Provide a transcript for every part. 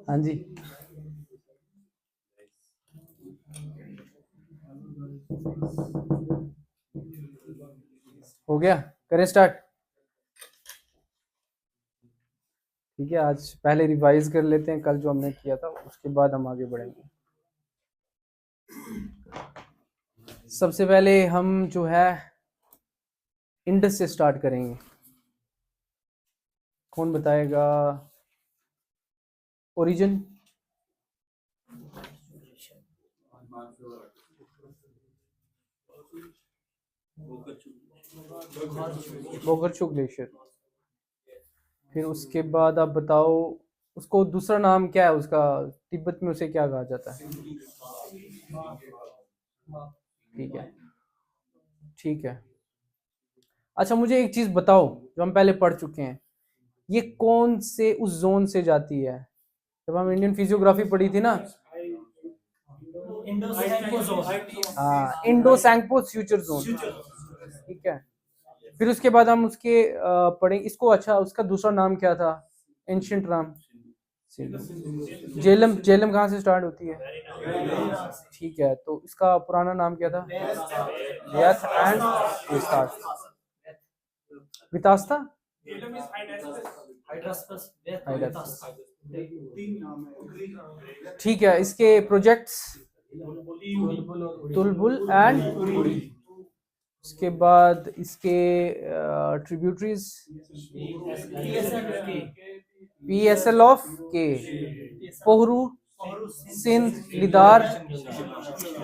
हाँ जी, हो गया। करें स्टार्ट। ठीक है, आज पहले रिवाइज कर लेते हैं कल जो हमने किया था, उसके बाद हम आगे बढ़ेंगे। सबसे पहले हम जो है इंडस से स्टार्ट करेंगे। कौन बताएगा? ओरिजिन। बोगरचू ग्लेशियर। फिर उसके बाद आप बताओ, उसको दूसरा नाम क्या है उसका? तिब्बत में उसे क्या कहा जाता है? ठीक है, ठीक है। अच्छा, मुझे एक चीज बताओ जो हम पहले पढ़ चुके हैं, ये कौन से उस जोन से जाती है? जब हम इंडियन फिजियोग्राफी पढ़ी थी ना, हाँ, इंडो सैंगपो फ्यूचर जोन। ठीक है, फिर उसके बाद हम उसके पढ़ें इसको। अच्छा, उसका दूसरा नाम क्या था? एंशियंट राम। जेलम। जेलम कहाँ से स्टार्ट होती है? ठीक है, तो इसका पुराना नाम क्या था? व्यथ एंड विस्तास। वितास्ता। हाइडास्पस। ठीक है, इसके प्रोजेक्ट्स तुलबुल एंड उड़ी। उसके बाद इसके ट्रिब्यूटरीज पीएसएल ऑफ के, पोहरू, सिंध, लिदार।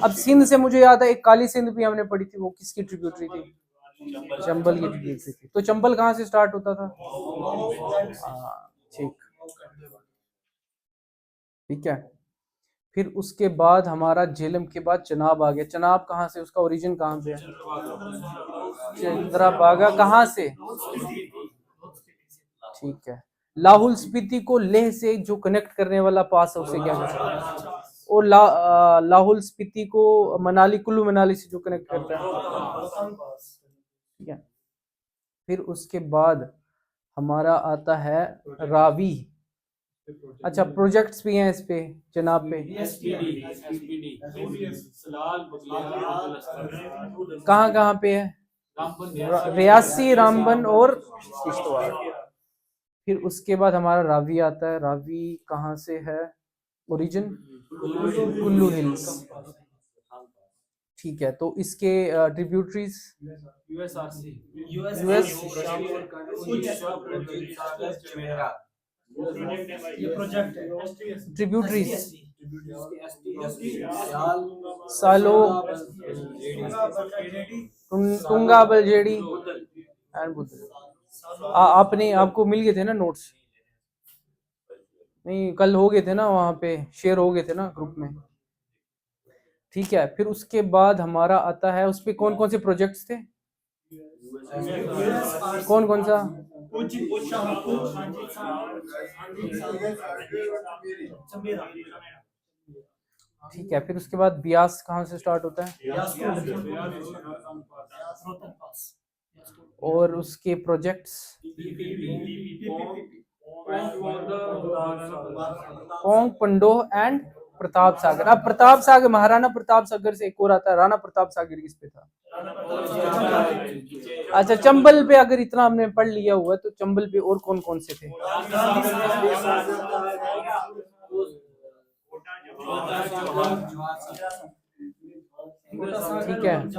अब सिंध से मुझे याद है एक काली सिंध भी हमने पढ़ी थी, वो किसकी ट्रिब्यूटरी थी? चंबल की ट्रिब्यूटरी थी। तो चंबल कहाँ से स्टार्ट होता था? ठीक, ठीक है। फिर उसके बाद हमारा झेलम के बाद चनाब आ गया। चनाब कहाँ से, उसका ओरिजिन कहाँ पे है? चंद्रभागा कहाँ से? ठीक है। लाहौल स्पीति को लेह से जो कनेक्ट करने वाला पास है उसे क्या कहते हैं? और लाहौल स्पीति को मनाली, कुल्लू मनाली से जो कनेक्ट करता है। ठीक है। फिर उसके बाद हमारा आता है रावी। अच्छा, प्रोजेक्ट्स भी हैं इस पे, जनाब पे। कहाँ कहाँ पे है? रियासी, रामबन और किश्तवाड़। फिर उसके बाद हमारा रावी आता है। रावी कहाँ से है ओरिजिन? कुल्लू हिल्स। ठीक है, तो इसके ट्रिब्यूटरीज यूएस। ट्रिब्यूटरीज सालो, टुंगा, बलजेड़ी एंड बुद्ध। आपने, आपको मिल गए थे ना नोट्स? नहीं, कल हो गए थे ना, वहाँ पे शेयर हो गए थे ना ग्रुप में। ठीक है, फिर उसके बाद हमारा आता है उस पे कौन कौन से प्रोजेक्ट्स थे? कौन कौन सा? ठीक है, फिर उसके बाद ब्यास कहाँ से स्टार्ट होता है? और उसके प्रोजेक्ट्स? पोंग, पंडोह एंड प्रताप सागर। अब प्रताप सागर, महाराणा प्रताप सागर से एक और आता है, राणा प्रताप सागर किस पे था? अच्छा, चंबल पे अगर इतना हमने पढ़ लिया हुआ तो चंबल पे और कौन कौन से थे? ठीक है,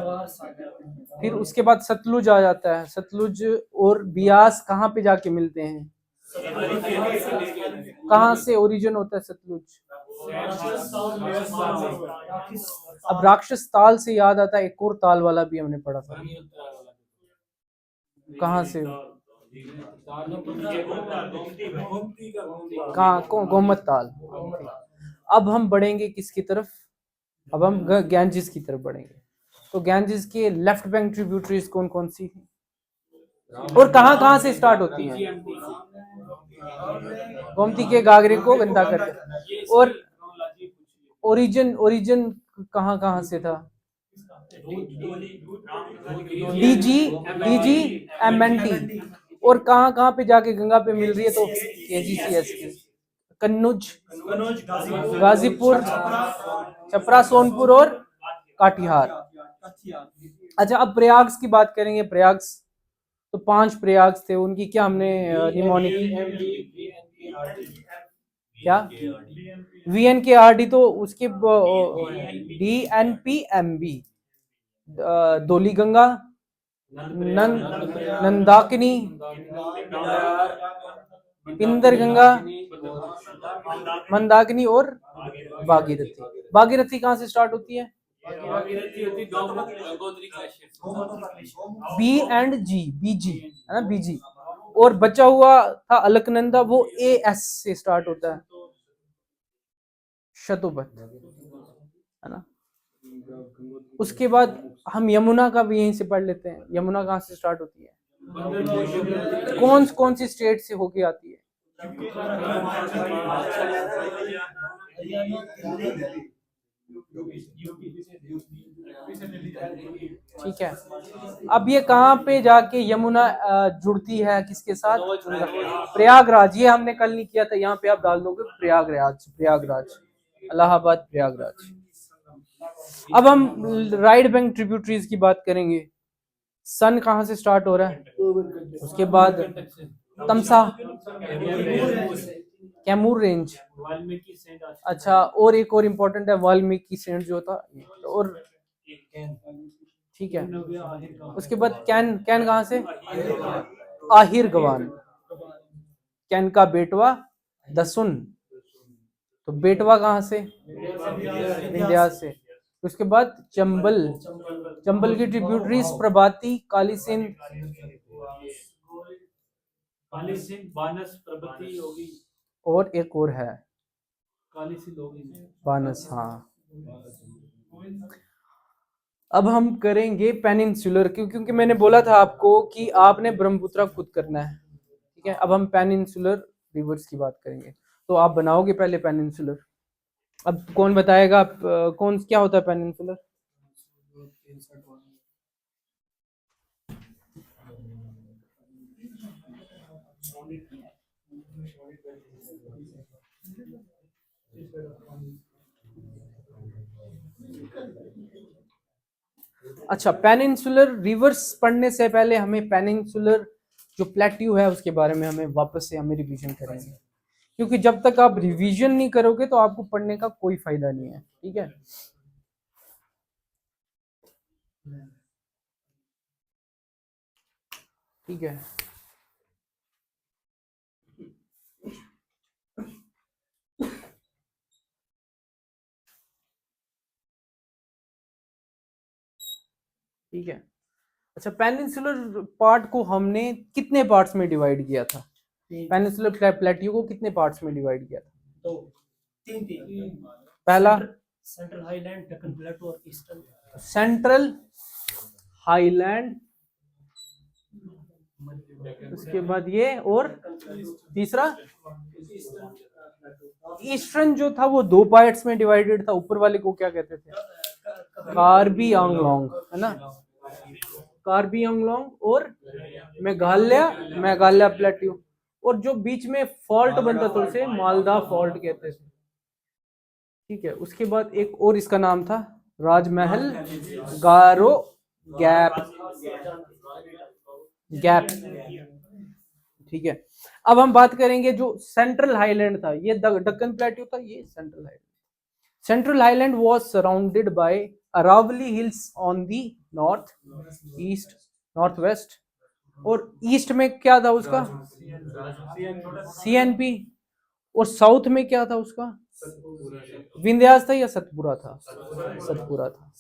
फिर उसके बाद सतलुज आ जाता है। सतलुज और बियास कहाँ पे जाके मिलते हैं? कहाँ से ओरिजिन होता है सतलुज? अब राक्षस ताल से याद आता है, एक और ताल वाला भी हमने पढ़ा था। कहाँ से? कहाँ? गोमत ताल। अब हम बढ़ेंगे किसकी तरफ? अब हम गैंजिस की तरफ बढ़ेंगे। तो गैंजिस के लेफ्ट बैंक ट्रिब्यूटरीज कौन कौन सी है और कहाँ कहाँ से स्टार्ट होती हैं? गोमती के घाघरे को गंदा करके। और ओरिजिन, ओरिजिन कहाँ कहाँ से था? DG, DG, MNT. और कहाँ कहाँ पे जाके गंगा पे मिल रही है? तो केजीसीएस के कन्नौज, गाजीपुर, छपरा, सोनपुर और काटिहार। अच्छा, अब प्रयाग की बात करेंगे। प्रयाग तो 5 प्रयाग थे, उनकी क्या हमने निमोनिक क्या VNKRD, तो उसके DNPMB, धौली गंगा, नंदाकिनी, पिंदर गंगा, मंदाकिनी और भागीरथी। भागीरथी कहाँ से स्टार्ट होती है? B&G, BG है ना, BG। और बचा हुआ था अलकनंदा, वो AS से स्टार्ट होता है, शतुपथ है ना। उसके बाद हम यमुना का भी यहीं से पढ़ लेते हैं। यमुना कहाँ से स्टार्ट होती है? कौन सी स्टेट से होके आती है? ठीक है। अब ये कहाँ पे जाके यमुना जुड़ती है किसके साथ? प्रयागराज। ये हमने कल नहीं किया था, यहाँ पे आप डाल दोगे प्रयागराज, प्रयागराज, इलाहाबाद, प्रयागराज। अब हम राइट बैंक ट्रिब्यूटरीज की बात करेंगे। सन कहाँ से स्टार्ट हो रहा है? उसके बाद तमसा, कैमूर रेंज, अच्छा, और एक और इम्पोर्टेंट है वाल्मीकि सेंट जो था, और ठीक है। उसके बाद कैन कहाँ से? आहिर गवान, कैन का बेटवा दसुन, तो बेटवा कहाँ से? विंध्यास से। उसके बाद चंबल, चंबल की ट्रिब्यूटरीज प्रभाती, काली सिंध, बानस, प्रभाती होगी, और एक और है काली सिंध होगी, बानस, हाँ। अब हम करेंगे पेनिनसुलर, क्योंकि मैंने बोला था आपको कि आपने ब्रह्मपुत्र खुद करना है, ठीक है। अब हम पेनिनसुलर रिवर्स की बात करेंगे, तो आप बनाओगे पहले पेनिनसुलर। अब कौन बताएगा कौन क्या होता है पेनिनसुलर? अच्छा, पेनिनसुलर रिवर्स पढ़ने से पहले हमें पेनिनसुलर जो प्लेट्यू है उसके बारे में हमें वापस से हमें रिवीजन करेंगे, क्योंकि जब तक आप रिवीजन नहीं करोगे तो आपको पढ़ने का कोई फायदा नहीं है, ठीक है। ठीक है, ठीक है। अच्छा, पेनिनसुलर पार्ट को हमने कितने पार्ट्स में डिवाइड किया था? पेनिनसुलर प्लेट्यू को कितने पार्ट्स में डिवाइड किया था? तो तीन। पहला सेंट्रल हाईलैंड, डेक्कन प्लेटू और ईस्टर्न। सेंट्रल हाईलैंड, उसके बाद ये, और तीसरा ईस्टर्न जो था वो 2 पार्ट्स में डिवाइडेड था। ऊपर वाले को क्या कहते थे? कार्बी आंगलोंग, है ना, कार्बी आंगलोंग और मेघालय प्लेट्यू। और जो बीच में फॉल्ट बनता था उसे मालदा फॉल्ट कहते थे, ठीक है। उसके बाद एक और इसका नाम था राजमहल गारो गैप, ठीक है। अब हम बात करेंगे जो सेंट्रल हाईलैंड था, ये दक्कन प्लेट्यू था, ये central highland. Central highland was surrounded by Aravalli hills on the north east, north west, और ईस्ट में क्या था उसका? CNP। और साउथ में क्या था उसका? विंध्यास था या सतपुरा था? सतपुरा था।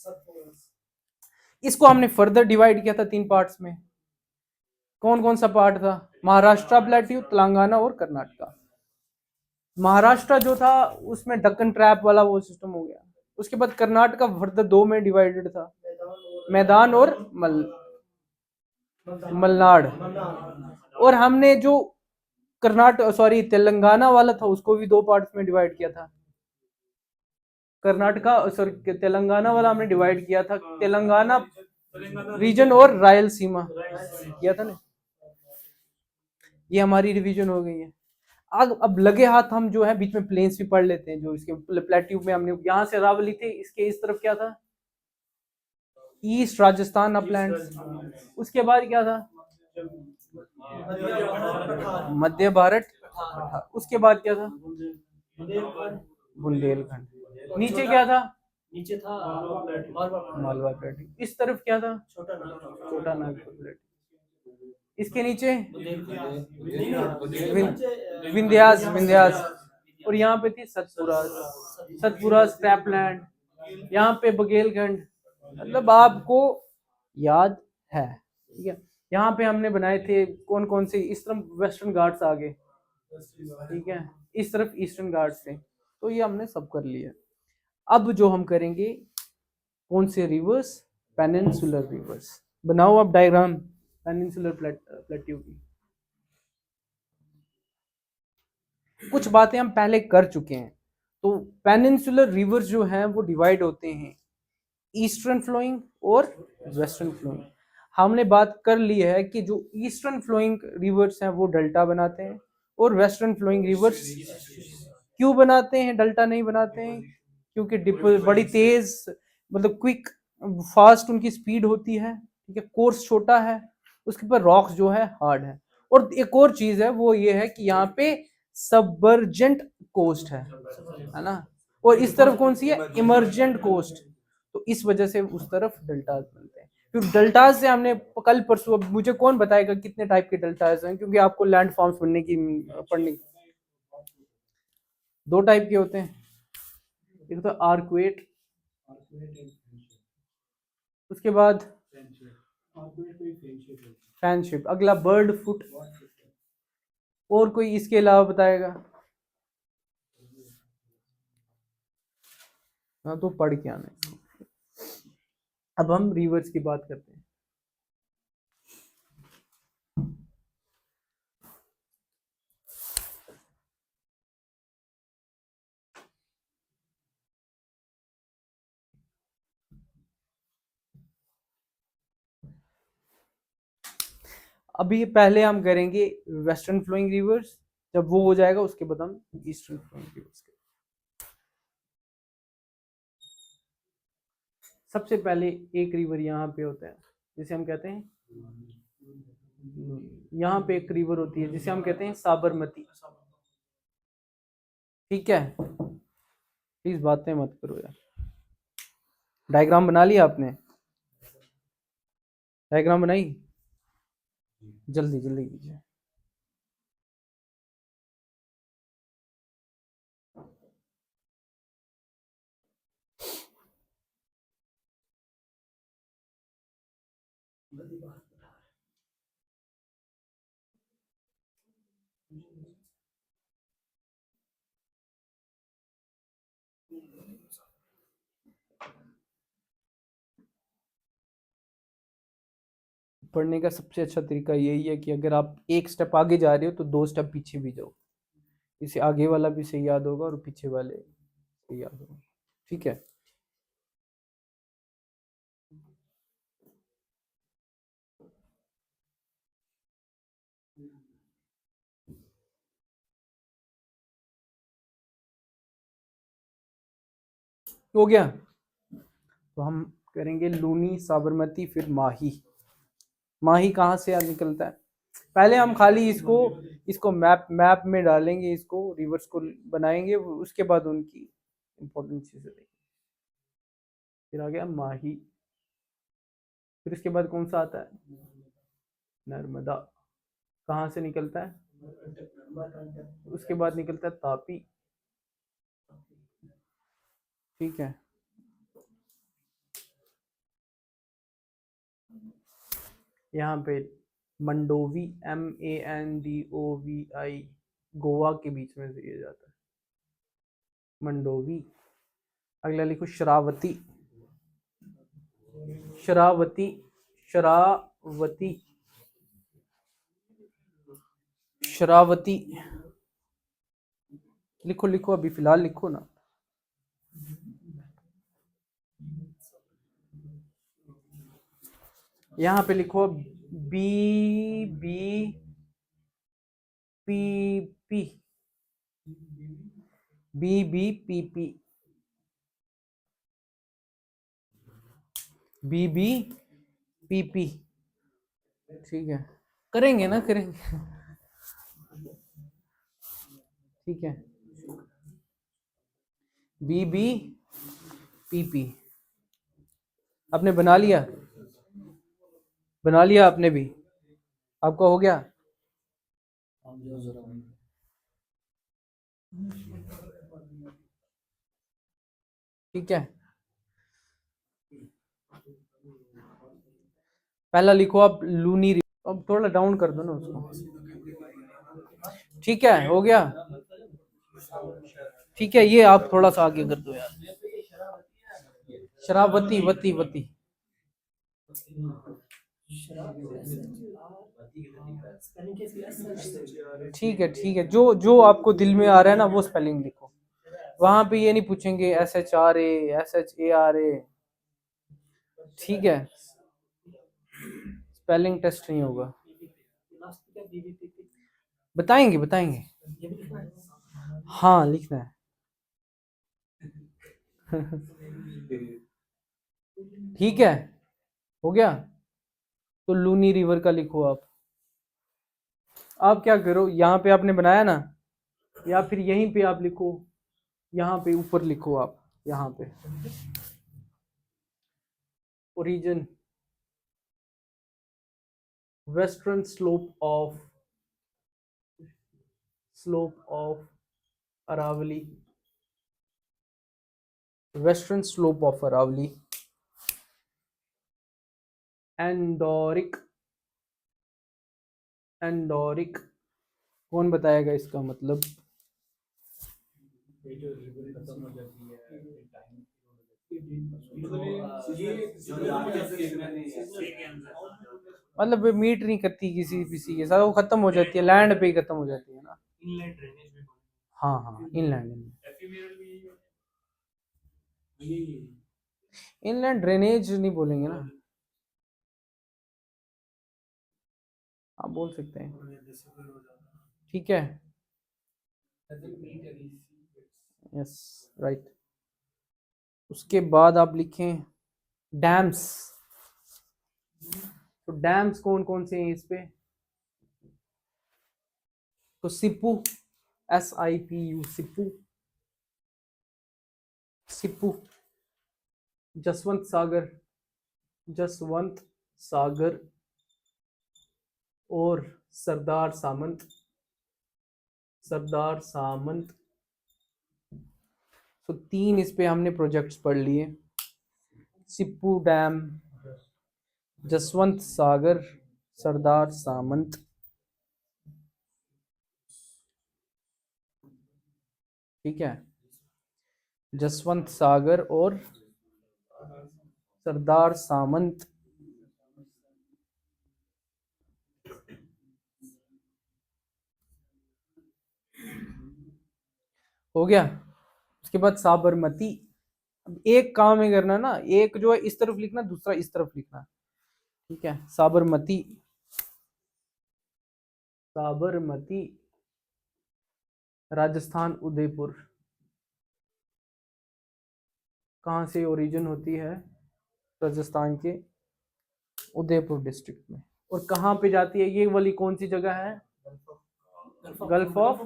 इसको हमने फर्दर डिवाइड किया था 3 पार्ट्स में। कौन कौन सा पार्ट था? महाराष्ट्र प्लेट्यू, तेलंगाना और कर्नाटका। महाराष्ट्र जो था उसमें दक्कन ट्रैप वाला वो सिस्टम हो गया। उसके बाद कर्नाटका फर्दर 2 में डिवाइडेड था, मैदान और मलनाड। और हमने जो तेलंगाना वाला था उसको भी 2 पार्ट्स में डिवाइड किया था। तेलंगाना वाला हमने डिवाइड किया था तेलंगाना रीजन और रायलसीमा किया था ना। ये हमारी रिवीजन हो गई है। अब लगे हाथ हम जो है बीच में प्लेन्स भी पढ़ लेते हैं। जो इसके प्लेट्यूब में हमने यहाँ से अरावली थे, इसके इस तरफ क्या था, ईस्ट राजस्थान अपलैंड्स। उसके बाद क्या था, मध्य भारत। उसके बाद क्या था, बुंदेलखंड। नीचे क्या था, नीचे था मालवा प्लेटू। इस तरफ क्या था, छोटा नागपुर प्लेटू। इसके नीचे विंध्यास, विंध्यास। और यहाँ पे थी सतपुरा, सतपुरा स्क्रैपलैंड। यहाँ पे बघेलखंड। मतलब आपको याद है, ठीक है। यहाँ पे हमने बनाए थे कौन कौन से, इस तरफ वेस्टर्न घाट्स आ गए, ठीक है, इस तरफ ईस्टर्न घाट्स थे। तो ये हमने सब कर लिया। अब जो हम करेंगे कौन से रिवर्स, पेनिनसुलर रिवर्स। बनाओ आप डायग्राम पेनिनसुलर प्लेट्यू की। कुछ बातें हम पहले कर चुके हैं। तो पेनिनसुलर रिवर्स जो हैं वो डिवाइड होते हैं ईस्टर्न फ्लोइंग और वेस्टर्न फ्लोइंग। हमने बात कर ली है कि जो ईस्टर्न फ्लोइंग रिवर्स हैं वो डेल्टा बनाते हैं, और वेस्टर्न फ्लोइंग रिवर्स क्यों बनाते हैं, डेल्टा नहीं बनाते हैं, क्योंकि बड़ी तेज, मतलब क्विक फास्ट उनकी स्पीड होती है, ठीक है, कोर्स छोटा है, उसके ऊपर रॉक्स जो है हार्ड है। और एक और चीज है वो ये है कि यहाँ पे सबवर्जेंट कोस्ट है ना, और इस तरफ कौन सी है, इमर्जेंट कोस्ट। तो इस वजह से उस तरफ डेल्टाज बनते हैं। फिर डेल्टाज से हमने कल परसों, अब मुझे कौन बताएगा कितने टाइप के डेल्टाज हैं, क्योंकि आपको लैंड फॉर्म्स पढ़ने दो टाइप के होते हैं, एक तो आर्क्वेट, उसके बाद फैन शेप, अगला बर्ड फुट। और कोई इसके अलावा बताएगा? हाँ तो पढ़ के आना है। अब हम रिवर्स की बात करते हैं। अभी पहले हम करेंगे वेस्टर्न फ्लोइंग रिवर्स, जब वो हो जाएगा उसके बाद हम ईस्टर्न फ्लोइंग रिवर्स करेंगे। सबसे पहले एक रिवर यहाँ पे होता है जिसे हम कहते हैं, यहाँ पे एक रिवर होती है जिसे हम कहते हैं साबरमती, ठीक है। प्लीज बातें मत करो यार। डायग्राम बना लिया आपने, डायग्राम बनाई, जल्दी जल्दी कीजिए। पढ़ने का सबसे अच्छा तरीका यही है कि अगर आप एक स्टेप आगे जा रहे हो तो दो स्टेप पीछे भी जाओ, इसे आगे वाला भी सही याद होगा और पीछे वाले सही याद होगा, ठीक है। हो गया। तो हम करेंगे लूनी, साबरमती, फिर माही। माही कहाँ से निकलता है, पहले हम खाली इसको इसको मैप मैप में डालेंगे, इसको रिवर्स को बनाएंगे, उसके बाद उनकी इंपॉर्टेंट चीजें देखेंगे। फिर आ गया माही, फिर इसके बाद कौन सा आता है, नर्मदा। कहाँ से निकलता है, उसके बाद निकलता है तापी, ठीक है। यहाँ पे मंडोवी, MANDOVI, गोवा के बीच में से ये जाता है मंडोवी। अगला लिखो शरावती, शरावती, शरावती, शरावती। लिखो लिखो, अभी फिलहाल लिखो ना। यहाँ पे लिखो BBPP, BBPP, BBPP, ठीक है, करेंगे ना, करेंगे, ठीक है, BBPP। आपने बना लिया, बना लिया आपने भी, आपका हो गया? ठीक है, पहला लिखो आप लूनी, अब थोड़ा डाउन कर दो ना उसको, ठीक है, हो गया, ठीक है, ये आप थोड़ा सा आगे कर दो यार, शराबती, वती वती, ठीक है, ठीक है, जो जो आपको दिल में आ रहा है ना वो स्पेलिंग लिखो, वहां पे ये नहीं पूछेंगे SHRA, SHARA, ठीक है, स्पेलिंग टेस्ट नहीं होगा, बताएंगे बताएंगे, हाँ लिखना है। ठीक है, हो गया, तो लूनी रिवर का लिखो आप क्या करो, यहाँ पे आपने बनाया ना, या फिर यहीं पे आप लिखो, यहाँ पे ऊपर लिखो आप, यहाँ पे origin, western slope of Aravali, western slope of Aravali, endorheic, endorheic, कौन बताएगा इसका मतलब? मतलब मीट नहीं करती किसी किसी के साथ, वो खत्म हो जाती है, लैंड पे ही खत्म हो जाती है ना, हाँ हाँ, इनलैंड, इनलैंड ड्रेनेज नहीं बोलेंगे ना, आप बोल सकते हैं, ठीक है, यस, राइट। उसके बाद आप लिखें डैम्स, तो डैम्स कौन कौन से हैं इस पे? तो सिप्पू, SIPU, सिप्पू, सिप्पू, जसवंत सागर, जसवंत सागर, और सरदार सामंत, सरदार सामंत, तो 3 इस पे हमने प्रोजेक्ट्स पढ़ लिए, सिप्पू डैम, जसवंत सागर, सरदार सामंत, ठीक है, जसवंत सागर और सरदार सामंत, हो गया। उसके बाद साबरमती, अब एक काम है करना ना, एक जो है इस तरफ लिखना, दूसरा इस तरफ लिखना, ठीक है, साबरमती, साबरमती, राजस्थान, उदयपुर, कहाँ से ओरिजिन होती है? राजस्थान के उदयपुर डिस्ट्रिक्ट में, और कहाँ पे जाती है ये वाली, कौन सी जगह है? Gulf of,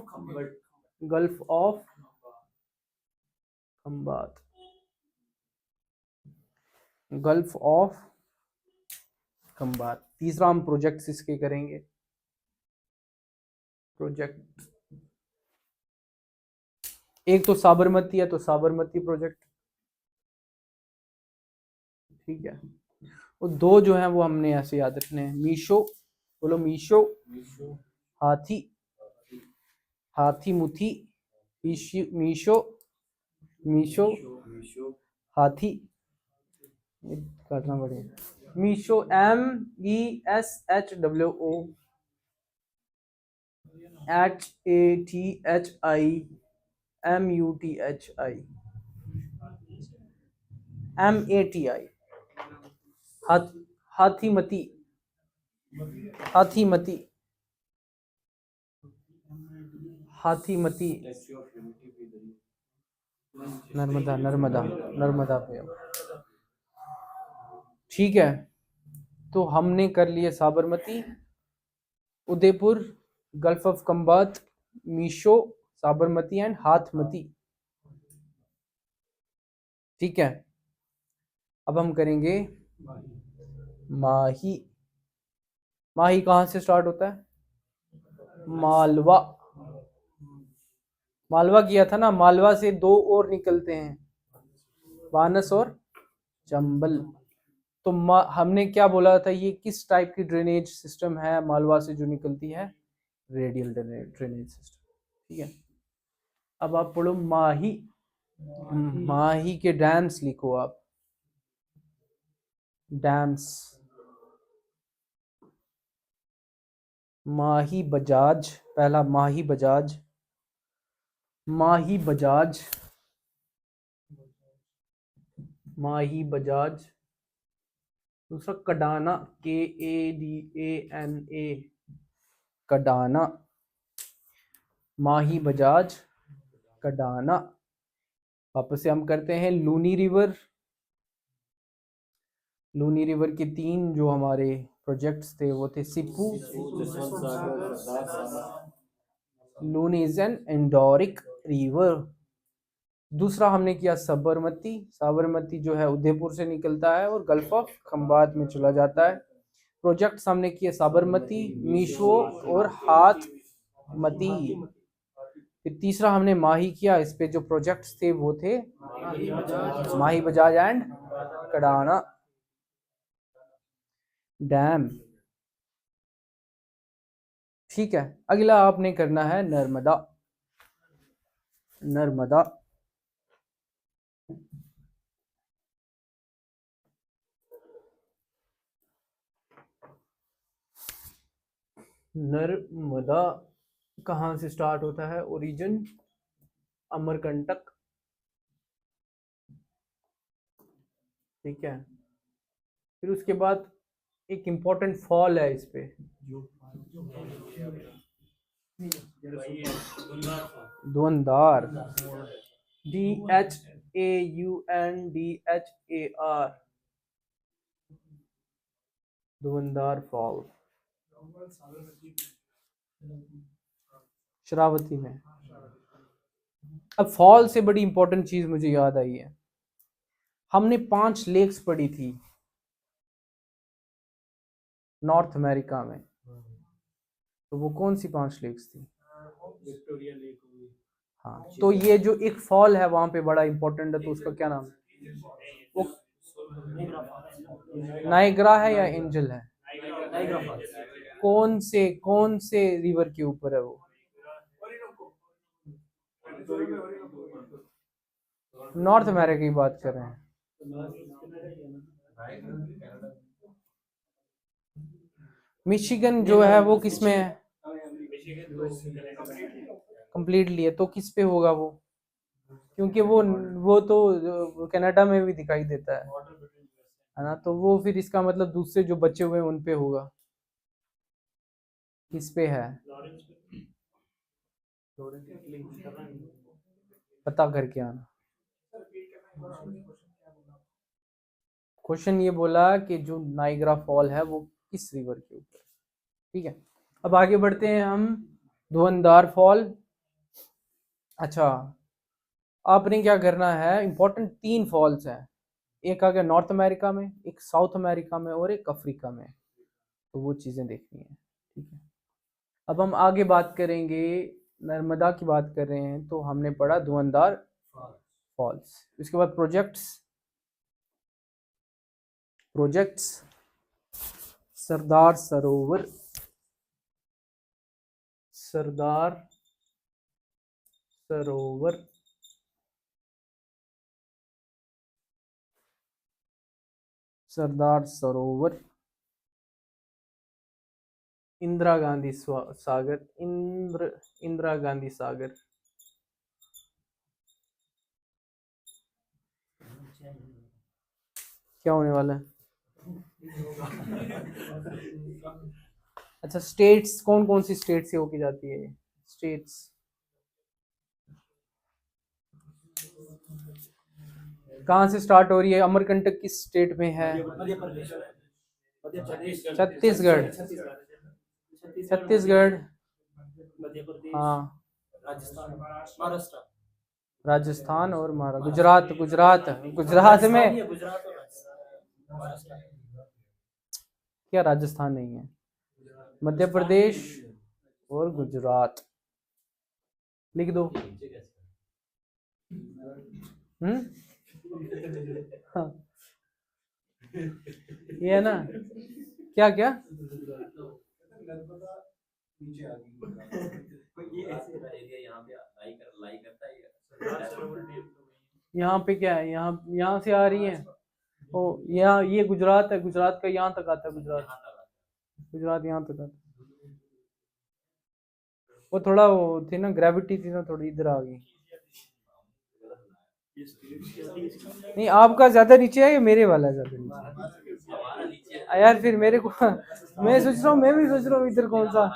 gulf of Khambhat, gulf of Khambhat. तीसरा हम प्रोजेक्ट इसके करेंगे, प्रोजेक्ट, एक तो साबरमती है तो साबरमती प्रोजेक्ट, ठीक है, और 2 जो है वो हमने ऐसे याद रखने हैं, मीशो, बोलो मीशो, हाथी, हाथी मुथी, मीशो, मीशो, हाथी, करना पड़ेगा, मीशो, MESHWO, HATHIMUTHI, हाथीमती, हाथीमती, हाथीमती, नर्मदा नर्मदा नर्मदा पे। ठीक है, तो हमने कर लिए Sabarmati, Udaipur, gulf of Khambhat, Meshwo, Sabarmati and Hathmati. ठीक है, अब हम करेंगे माही। माही कहाँ से स्टार्ट होता है? मालवा। मालवा किया था ना, मालवा से दो और निकलते हैं, बानस और चंबल। तो हमने क्या बोला था, ये किस टाइप की ड्रेनेज सिस्टम है मालवा से जो निकलती है? Radial drainage system. ठीक है, अब आप पढ़ो माही। माही के डैम्स लिखो आप, डैम्स। माही बजाज, पहला माही बजाज, माही बजाज, माही बजाज। दूसरा कडाना, KADANA, कडाना, माही बजाज, कडाना। वापस से हम करते हैं लूनी रिवर। लूनी रिवर के तीन जो हमारे प्रोजेक्ट्स थे वो थे Sipu, Luni is an endorheic river. दूसरा हमने किया साबरमती। साबरमती जो है उदयपुर से निकलता है और गल्फ ऑफ खंबात में चला जाता है। प्रोजेक्ट्स हमने किए साबरमती, मीशो और हाथमती। फिर तीसरा हमने माही किया, इस पे जो प्रोजेक्ट्स थे वो थे माही बजाज एंड कडाना डैम। ठीक है, अगला आपने करना है नर्मदा। नर्मदा, नर्मदा कहाँ से स्टार्ट होता है? ओरिजिन अमरकंटक। ठीक है, फिर उसके बाद एक इम्पोर्टेंट फॉल है इस पे, धुंधार, DHAUNDHAR, धुंधार फॉल, शरावती में। अब फॉल से बड़ी इंपॉर्टेंट चीज मुझे याद आई है, हमने 5 लेक्स पढ़ी थी नॉर्थ अमेरिका में, तो वो कौन सी 5 लेक्स थी? हाँ, तो ये जो एक फॉल है वहां पे बड़ा इंपॉर्टेंट है, तो उसका क्या नाम है? वो नाइग्रा है या एंजल है? कौन से रिवर के ऊपर है वो? नॉर्थ अमेरिका की बात कर रहे हैं। मिशिगन जो है वो किस में है? कंप्लीटली है, तो किस पे होगा वो? क्योंकि वो तो कनाडा में भी दिखाई देता है ना, तो वो फिर इसका मतलब दूसरे जो बचे हुए हैं उन पे होगा। किस पे है? पता करके आना। क्वेश्चन ये बोला कि जो नाइग्रा फॉल है वो किस रिवर के ऊपर? ठीक है, अब आगे बढ़ते हैं हम, धुंधार फॉल। अच्छा, आपने क्या करना है, इंपॉर्टेंट 3 फॉल्स हैं, एक आ गया नॉर्थ अमेरिका में, एक साउथ अमेरिका में और एक अफ्रीका में, तो वो चीज़ें देखनी है। ठीक है, अब हम आगे बात करेंगे, नर्मदा की बात कर रहे हैं तो हमने पढ़ा धुंधार फॉल्स। उसके बाद प्रोजेक्ट्स, प्रोजेक्ट्स सरदार सरोवर, सरदार सरोवर, सरदार सरोवर, इंदिरा गांधी सागर, इंदिरा गांधी सागर। क्या होने वाला है? अच्छा, स्टेट्स कौन कौन सी स्टेट से होके जाती है? स्टेट्स कहाँ से स्टार्ट हो रही है? अमरकंटक किस स्टेट में है? छत्तीसगढ़। छत्तीसगढ़, हाँ। राजस्थान और महाराष्ट्र, गुजरात, गुजरात, गुजरात में क्या राजस्थान नहीं है? मध्य प्रदेश और गुजरात लिख दो। हाँ, ये है ना? क्या क्या? यहाँ पे क्या है? यहाँ यहाँ से आ रही है। ओ, यहाँ ये गुजरात है, गुजरात का यहाँ तक आता है, गुजरात, गुजरात यहाँ तक आता है। वो थोड़ा वो थी ना, ग्रेविटी थी ना, थोड़ी इधर आ गई। नहीं, आपका ज्यादा नीचे है या मेरे वाला ज्यादा नीचे? यार फिर मेरे को मैं सोच रहा हूँ, मैं भी सोच रहा हूँ इधर कौन सा।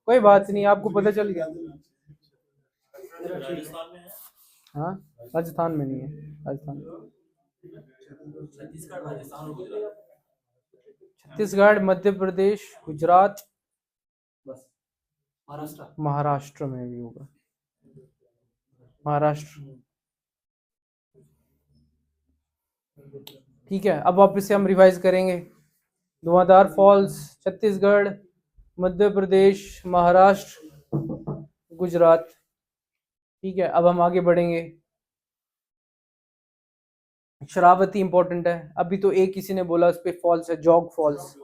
कोई बात नहीं, आपको पता चल गया। हाँ, राजस्थान में नहीं है। राजस्थान, छत्तीसगढ़, मध्य प्रदेश, गुजरात, महाराष्ट्र में भी होगा। महाराष्ट्र, ठीक है। अब वापस से हम रिवाइज करेंगे। धुआंधार फॉल्स, छत्तीसगढ़, मध्य प्रदेश, महाराष्ट्र, गुजरात। ठीक है, अब हम आगे बढ़ेंगे। शरावती इंपॉर्टेंट है। अभी तो एक किसी ने बोला उस पे फॉल्स है, जॉग फॉल्स।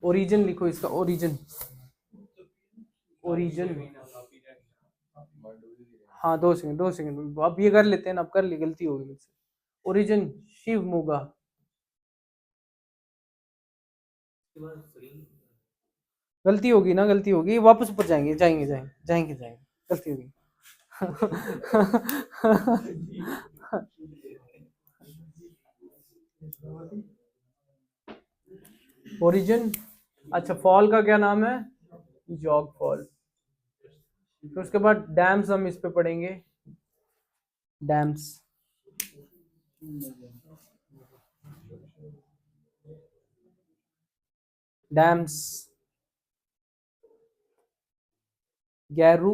ओरिजिन लिखो इसका, ओरिजिन, ओरिजिन। हाँ, 2 सेकंड, 2 सेकंड, अब ये कर लेते हैं ना, अब कर ली, गलती होगी मुझसे। ओरिजिन शिव मोगा। गलती होगी ना, गलती होगी, वापस ऊपर जाएंगे, जाएंगे जाएंगे जाएंगे जाएंगे, गलती होगी। ओरिजिन। अच्छा, फॉल का क्या नाम है? Jog fall. फिर उसके बाद डैम्स हम इस पे पढ़ेंगे। डैम्स, डैम्स, गैरू,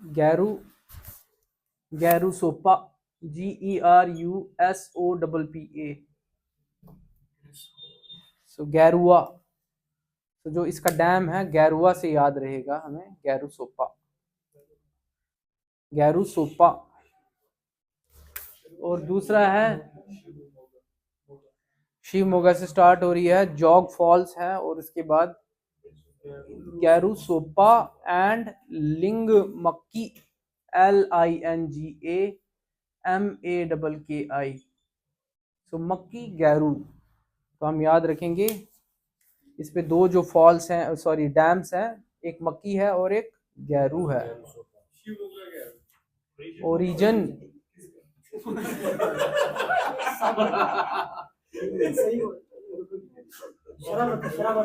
गैरू, गैरू सोपा, GERUSOPPA। सो गैरुआ, तो जो इसका डैम है गैरुआ से याद रहेगा हमें, गैरू सोपा, गैरू सोपा। और दूसरा है शिव मोगा से स्टार्ट हो रही है, जॉग फॉल्स है, और उसके बाद गैरू सोपा एंड लिंग मक्की, LINGAMAKKI। सो मक्की गैरू, तो हम याद रखेंगे। इस पे 2 जो फॉल्स हैं, सॉरी डैम्स हैं, एक मक्की है और एक गैरू है। ओरिजिन,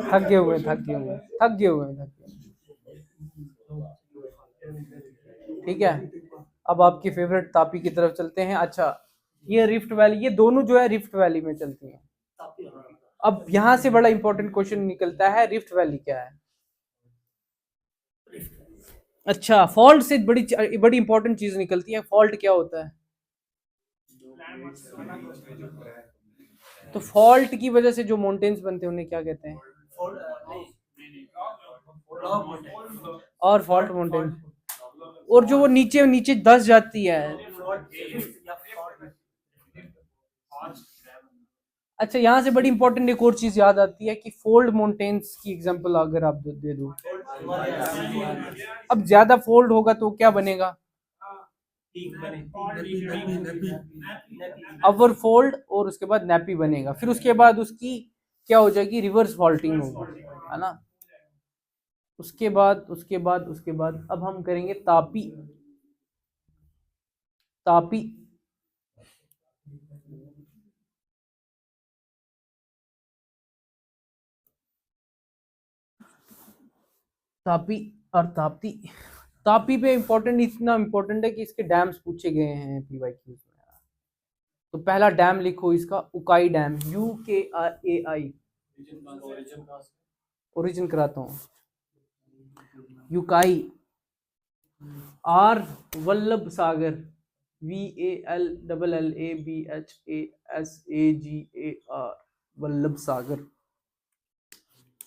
थके हुए, थके हुए, थके हुए, थके। ठीक है, अब आपकी फेवरेट तापी की तरफ चलते हैं। अच्छा, ये रिफ्ट वैली, ये दोनों जो है रिफ्ट वैली में चलती हैं। अब यहां से बड़ा इंपॉर्टेंट क्वेश्चन निकलता है, रिफ्ट वैली क्या है? अच्छा, फॉल्ट से बड़ी बड़ी इंपॉर्टेंट चीज निकलती है। फॉल्ट क्या होता है? तो फॉल्ट की वजह से जो माउंटेन्स बनते हैं उन्हें क्या कहते हैं? और फॉल्ट माउंटेन, और जो वो नीचे नीचे धस जाती है। अच्छा, यहाँ से बड़ी इंपॉर्टेंट एक और चीज याद आती है कि फोल्ड माउंटेन्स की एग्जांपल अगर आप दे दो। अब ज्यादा फोल्ड होगा तो क्या बनेगा? अवर फोल्ड, और उसके बाद नैपी बनेगा। फिर उसके बाद उसकी क्या हो जाएगी? रिवर्स फॉल्टिंग होगी, है ना? उसके बाद अब हम करेंगे तापी। तापी, तापी और ताप्ती। तापी पे इम्पोर्टेंट, इतना इम्पोर्टेंट है कि इसके डैम्स पूछे गए हैं PYQs में। तो पहला डैम लिखो इसका, उकाई डैम, UKAI। ओरिजिन कराता हूँ, यूकाई। Or Vallabh Sagar, VALLLABHASAGAR, Vallabh Sagar,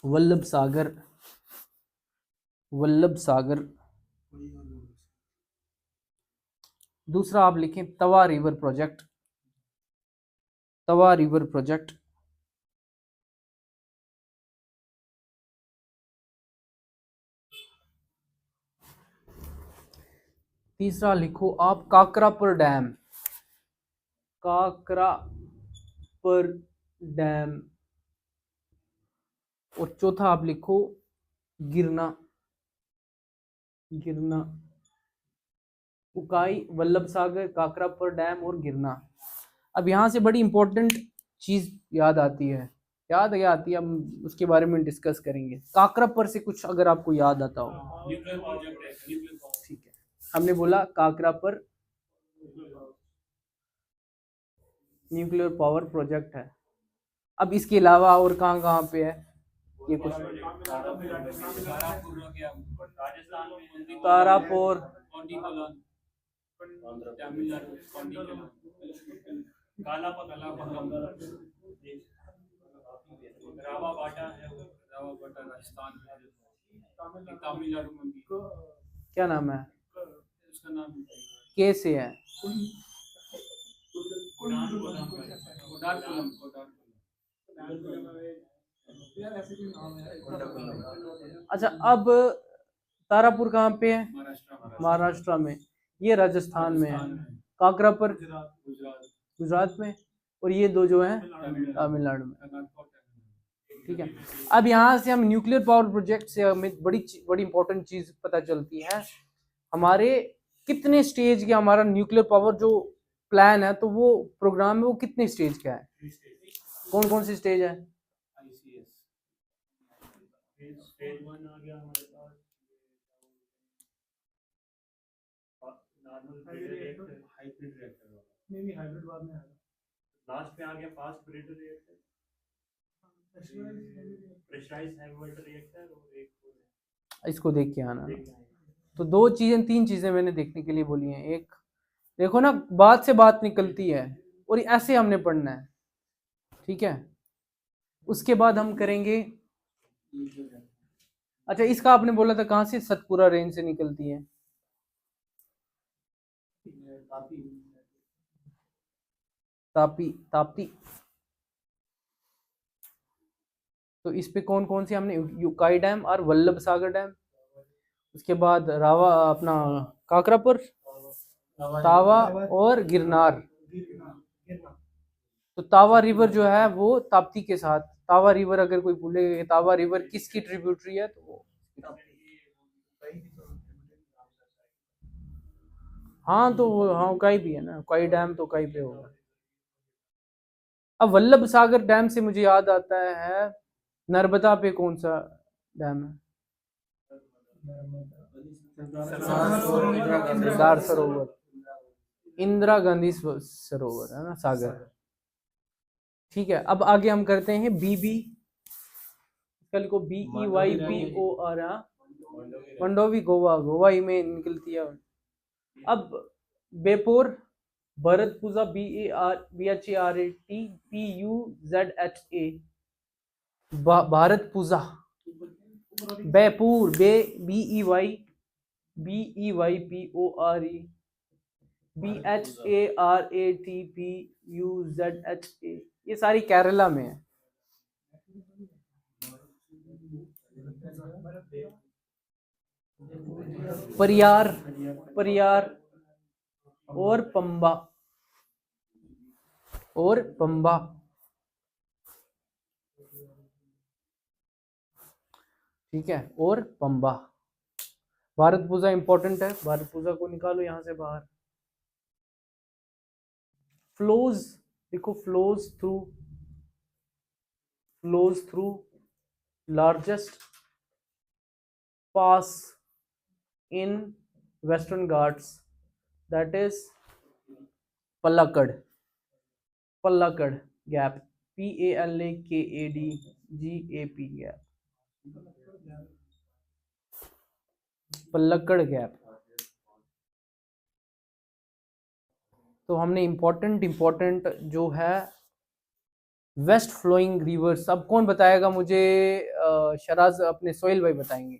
Vallabh Sagar, Vallabh Sagar. दूसरा आप लिखें Tawa river project, Tawa river project. तीसरा लिखो आप काकरापुर डैम, काकरापुर डैम। और चौथा आप लिखो गिरना, गिरना। उकाई, वल्लभ सागर, काकरापुर डैम और गिरना। अब यहाँ से बड़ी इंपॉर्टेंट चीज याद आती है, याद क्या आती है, हम उसके बारे में डिस्कस करेंगे। काकरापुर से कुछ अगर आपको याद आता हो, ठीक है। हमने बोला काकरापुर न्यूक्लियर पावर प्रोजेक्ट है। अब इसके अलावा और कहाँ कहाँ पे है ये कुछ, तारापुर, क्या नाम है, के से है, अच्छा। अब तारापुर कहाँ पे है, महाराष्ट्र में। ये राजस्थान में है। काकरापुर गुजरात में। और ये दो जो है तमिलनाडु में, ठीक है। अब यहाँ से हम न्यूक्लियर पावर प्रोजेक्ट से हमें बड़ी बड़ी इंपॉर्टेंट चीज पता चलती है, हमारे कितने स्टेज के हमारा न्यूक्लियर पावर जो प्लान है, तो वो प्रोग्राम में वो कितने स्टेज का है, कौन कौन सी स्टेज है। स्टेज 1 आ गया हमारे पास, नॉर्मल रिएक्टर, हाइब्रिड रिएक्टर, नहीं हाइब्रिड बाद में आएगा, लास्ट में आ गया fast breeder reactor, pressurised heavy water reactor, और एक इसको देख के आना। तो दो चीजें, तीन चीजें मैंने देखने के लिए बोली हैं। एक देखो ना, बात से बात निकलती है, और ऐसे हमने पढ़ना है, ठीक है। उसके बाद हम करेंगे, अच्छा इसका आपने बोला था कहाँ से, सतपुरा रेंज से निकलती है। तापी, ताप्ती। तो इस पे कौन कौन सी हमने, यूकाई डैम और वल्लभ सागर डैम। उसके बाद रावा, अपना काकरापुर, तावा और गिरनार। तो तावा रिवर जो है वो ताप्ती के साथ, तावा रिवर अगर कोई भूले, तावा रिवर किसकी ट्रिब्यूटरी है, तो वो, हाँ तो हाँ कई भी है ना, कई डैम तो कई पे होगा। अब वल्लभ सागर डैम से मुझे याद आता है, नर्मदा पे कौन सा डैम है, सरदार सरोवर, इंदिरा गांधी सरोवर है ना, सागर। ठीक है, अब आगे हम करते हैं बीबी, कल को BEYPOR, मंडोवी गोवा, गोवा ही में निकलती है। अब Beypore, Bharathapuzha, BHARTPUZHA, Bharathapuzha. बेपूर, BEYPORE, BHARATPUZHA, ये सारी केरला में है। परियार, परियार और पंबा, और पंबा, ठीक है, और पंबा। भारतपुजा इंपॉर्टेंट है, भारतपुजा को निकालो यहां से बाहर। फ्लोज देखो, flows through largest pass in western Ghats, that is Palakkad, Palakkad gap, PALAKADGAP gap, Palakkad gap. तो हमने इंपॉर्टेंट जो है वेस्ट फ्लोइंग रिवर्स, अब कौन बताएगा मुझे? शराज अपने सोहेल भाई बताएंगे।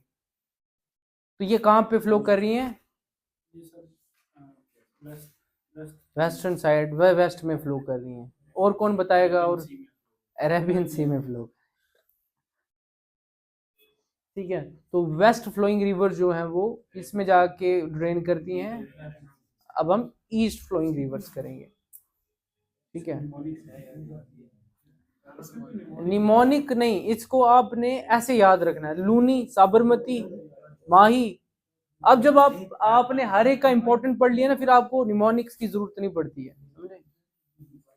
तो ये कहाँ पे फ्लो कर रही हैं? वेस्टर्न साइड, वह वेस्ट में फ्लो कर रही हैं। और कौन बताएगा? और अरेबियन सी में फ्लो। ठीक है, तो वेस्ट फ्लोइंग रिवर जो है वो इसमें जाके ड्रेन करती हैं। अब हम ईस्ट फ्लोइंग रिवर्स करेंगे। ठीक है, निमोनिक नहीं, इसको आपने ऐसे याद रखना है, लूनी, साबरमती, माही। अब जब आपने हर एक का इंपॉर्टेंट पढ़ लिया ना, फिर आपको निमोनिक्स की जरूरत नहीं पड़ती है, समझे?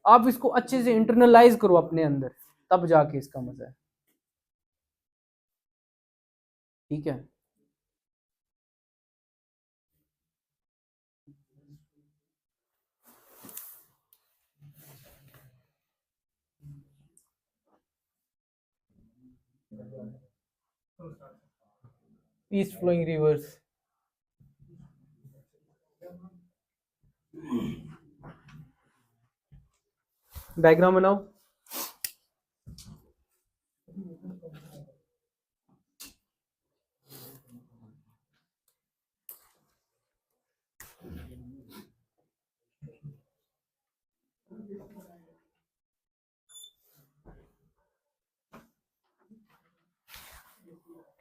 आप इसको अच्छे से इंटरनलाइज करो अपने अंदर, तब जाके इसका मजा है। ठीक है, ईस्ट फ्लोइंग रिवर्स। डायग्राम बनाओ।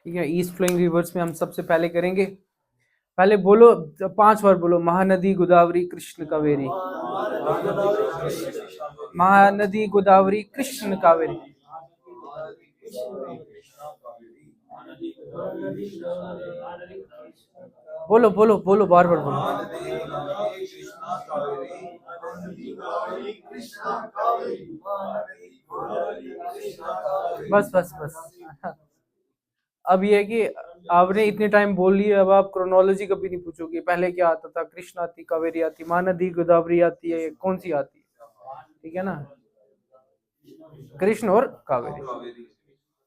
ठीक है, ईस्ट फ्लोइंग रिवर्स में हम सबसे पहले करेंगे, पहले बोलो 5 बार बोलो, महानदी गोदावरी कृष्ण कावेरी, महानदी गोदावरी कृष्ण कावेरी। बोलो बोलो बोलो, बार बार बोलो। बस बस बस। अब ये है कि आपने इतने टाइम बोल लिया, अब आप क्रोनोलॉजी कभी नहीं पूछोगे, पहले क्या आता था? कृष्ण आती, कावेरी आती, महानदी गोदावरी आती है, कौन सी आती है? ठीक है ना, कृष्ण और कावेरी।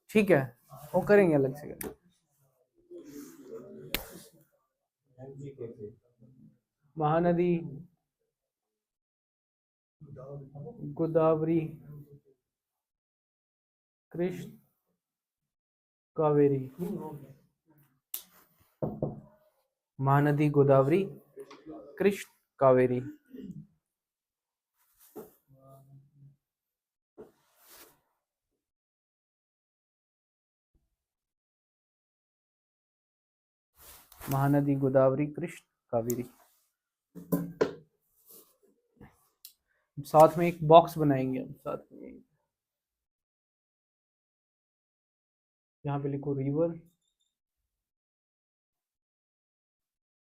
ठीक है, वो करेंगे अलग से। महानदी गोदावरी कृष्ण कावेरी, महानदी गोदावरी कृष्ण कावेरी। महानदी गोदावरी कृष्ण कावेरी। साथ में एक बॉक्स बनाएंगे हम, साथ में यहाँ पे लिखो रिवर,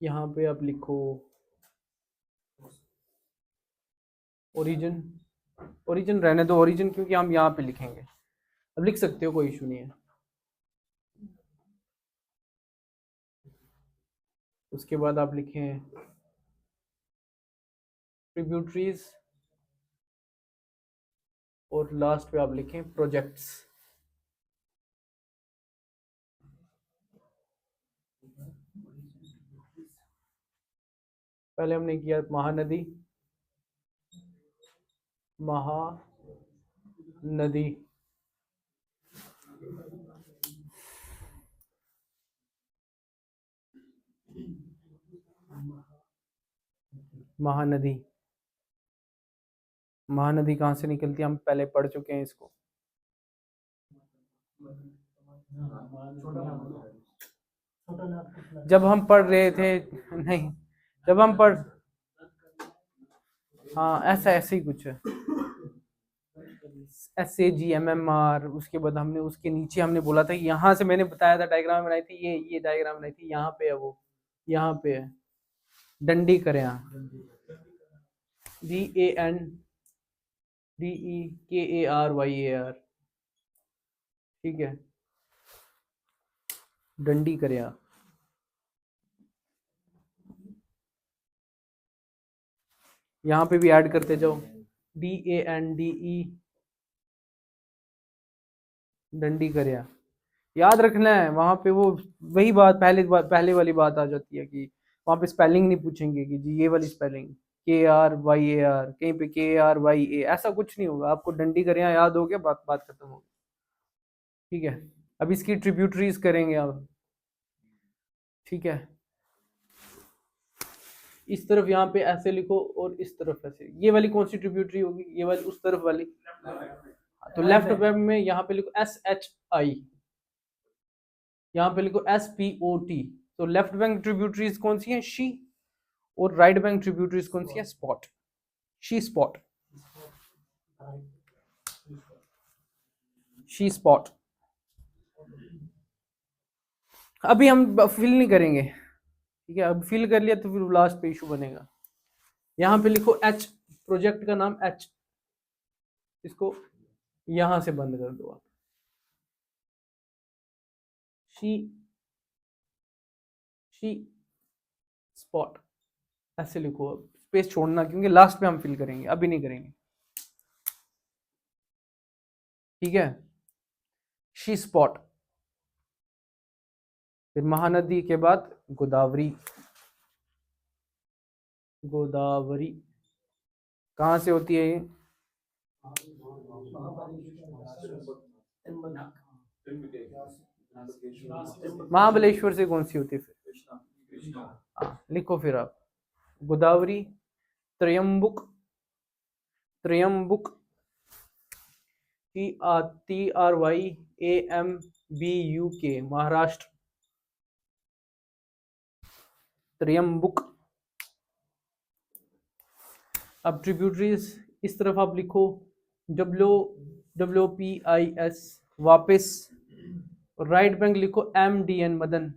यहाँ पे आप लिखो ओरिजिन। ओरिजिन रहने दो, ओरिजिन क्योंकि हम यहाँ पे लिखेंगे, अब लिख सकते हो, कोई इशू नहीं है। उसके बाद आप लिखें ट्रिब्यूटरीज, और लास्ट पे आप लिखें प्रोजेक्ट्स। पहले हमने किया महानदी, महानदी, महानदी, महानदी कहाँ से निकलती है हम पहले पढ़ चुके हैं इसको। जब हम पढ़ रहे थे, नहीं, जब हम पढ़, हाँ ऐसा ऐसे ही कुछ है, SAGMMR। उसके बाद हमने उसके नीचे हमने बोला था, यहाँ से मैंने बताया था, डायग्राम बनाई थी, ये डायग्राम बनाई थी, यहाँ पे है वो, यहाँ पे है डंडी करें, DANDEKARYAR। ठीक है, डंडी करें। यहाँ पे भी ऐड करते जाओ, DANDE, डंडी करया। याद रखना है, वहां पे वो वही बात पहले वाली बात आ जाती है कि वहां पे स्पेलिंग नहीं पूछेंगे कि जी ये वाली स्पेलिंग KRYAR, कहीं पे KRYA, ऐसा कुछ नहीं होगा। आपको डंडी करया याद हो गया, बात बात खत्म हो गई। ठीक है, अब इसकी ट्रिब्यूटरीज करेंगे अब। ठीक है, इस तरफ यहाँ पे ऐसे लिखो और इस तरफ ऐसे। ये वाली कौन सी ट्रिब्यूटरी होगी? ये वाली, उस तरफ वाली। तो लेफ्ट बैंक में यहाँ पे लिखो SHI, यहाँ पे लिखो SPOT। तो लेफ्ट बैंक ट्रिब्यूटरीज कौन सी है? शी। और राइट बैंक ट्रिब्यूटरीज कौन सी है? Spot. She spot, she spot. अभी हम फिल नहीं करेंगे, ठीक है? अब फिल कर लिया तो फिर लास्ट पे इशू बनेगा। यहाँ पे लिखो H, प्रोजेक्ट का नाम H, इसको यहां से बंद कर दो आप। शी स्पॉट ऐसे लिखो। अब स्पेस छोड़ना, क्योंकि लास्ट में हम फिल करेंगे, अभी नहीं करेंगे। ठीक है, शी स्पॉट। फिर महानदी के बाद गोदावरी। गोदावरी कहाँ से होती है ये? महाबलेश्वर से कौन सी होती है फिर? हाँ, लिखो फिर आप गोदावरी। त्रयंबुक, त्रयंबुक, TRYAMBUK, महाराष्ट्र। त्रयंबुक। अब ट्रिब्यूटरीज इस तरफ आप लिखो WWPIS, वापस। राइट बैंक लिखो MDN, मदन।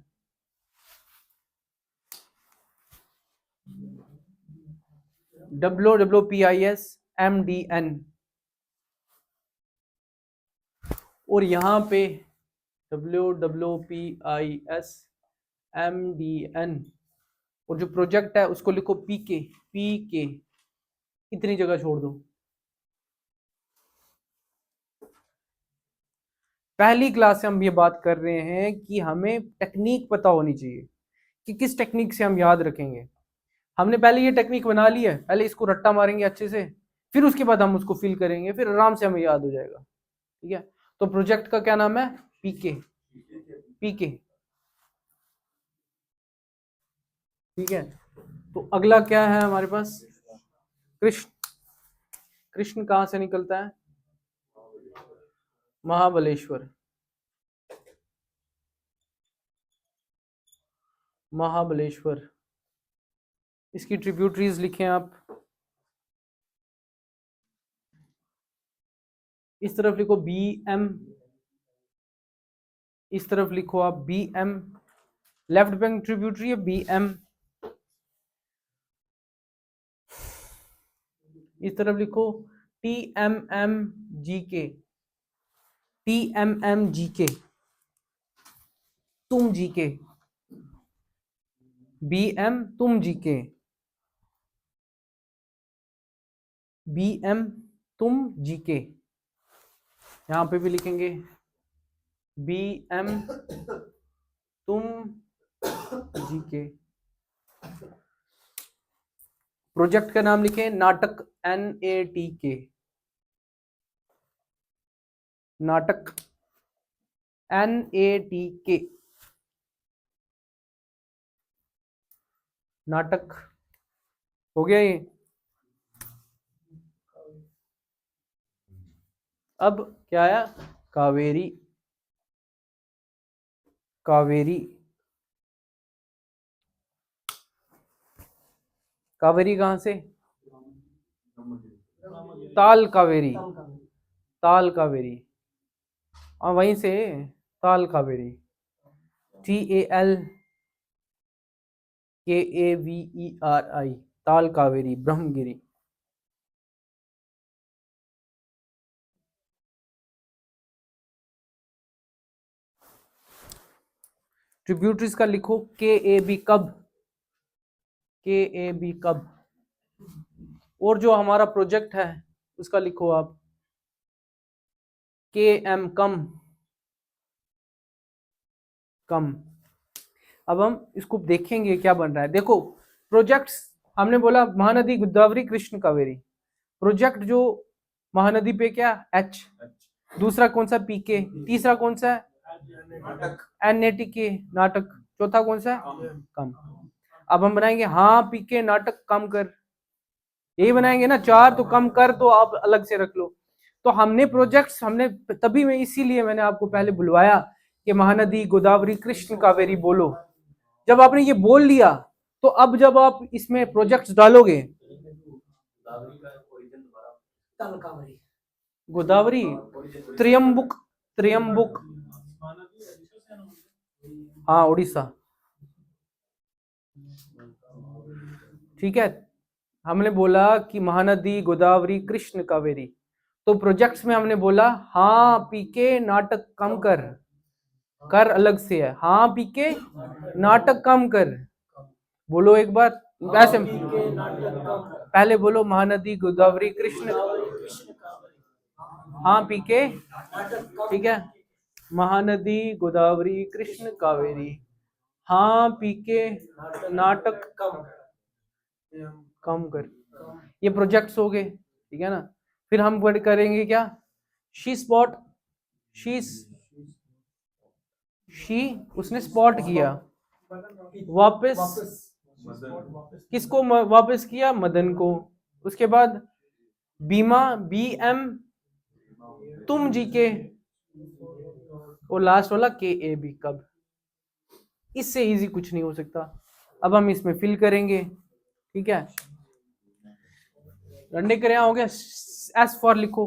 WWPIS MDN। और यहाँ पे WWPIS MDN, और जो प्रोजेक्ट है उसको लिखो PK। इतनी जगह छोड़ दो। पहली क्लास से हम ये बात कर रहे हैं कि हमें टेक्निक पता होनी चाहिए कि किस टेक्निक से हम याद रखेंगे। हमने पहले ये टेक्निक बना ली है, पहले इसको रट्टा मारेंगे अच्छे से, फिर उसके बाद हम उसको फिल करेंगे, फिर आराम से हमें याद हो जाएगा। ठीक है, तो प्रोजेक्ट का क्या नाम है? पीके। ठीक है, तो अगला क्या है हमारे पास? कृष्ण। कृष्ण कहां से निकलता है? महाबलेश्वर। महाबलेश्वर, इसकी ट्रिब्यूटरीज लिखें आप। इस तरफ लिखो BM, इस तरफ लिखो आप BM। लेफ्ट बैंक ट्रिब्यूटरी है BM। इस तरफ लिखो TMMGK, TMMGK, तुम GK। BM तुम GK, BM तुम GK। यहां पे भी लिखेंगे BM तुम GK। प्रोजेक्ट का नाम लिखें नाटक, NATK, नाटक NATK, नाटक। हो गया ये। अब क्या आया? कावेरी। कावेरी, कावेरी कहां से? ताल कावेरी, ताल कावेरी, हाँ वहीं से, ताल कावेरी। TALKAVERI, ताल कावेरी, ब्रह्मगिरी। ट्रिब्यूटरीज का लिखो KAB, कब? KAB कब? और जो हमारा प्रोजेक्ट है उसका लिखो आप KM कम कम। अब हम इसको देखेंगे क्या बन रहा है। देखो प्रोजेक्ट्स हमने बोला महानदी गोदावरी कृष्ण कावेरी, प्रोजेक्ट जो महानदी पे क्या H, दूसरा कौन सा PK, तीसरा कौन सा NATK नाटक, चौथा कौन सा कम। अब हम बनाएंगे हाँ PK नाटक कम कर, यही बनाएंगे ना, चार तो कम कर तो आप अलग से रख लो। तो हमने प्रोजेक्ट्स हमने तभी मैं इसीलिए मैंने आपको पहले बुलवाया कि महानदी गोदावरी कृष्ण कावेरी बोलो। जब आपने ये बोल लिया तो अब जब आप इसमें प्रोजेक्ट्स डालोगे गोदावरी त्र्यंबुक त्र्यंबुक, हाँ उड़ीसा, ठीक है। हमने बोला कि महानदी गोदावरी कृष्ण कावेरी, तो प्रोजेक्ट्स में हमने बोला हाँ PK नाटक कम कर, कर अलग से है, हाँ PK नाटक कम कर। बोलो एक बार वैसे पहले बोलो महानदी गोदावरी कृष्ण, हाँ PK, ठीक है, महानदी गोदावरी कृष्ण कावेरी, हाँ PK नाटक कम कर। ये प्रोजेक्ट्स हो गए, ठीक है ना। फिर हम वर्ड करेंगे क्या, शी स्पॉट, शी उसने स्पॉट किया, वापस किसको वापस किया, मदन को। उसके बाद बीमा BM तुम जी के, और लास्ट वाला KAB कब। इससे इजी कुछ नहीं हो सकता। अब हम इसमें फिल करेंगे, ठीक है। रंडे करे हो गया, S फॉर लिखो,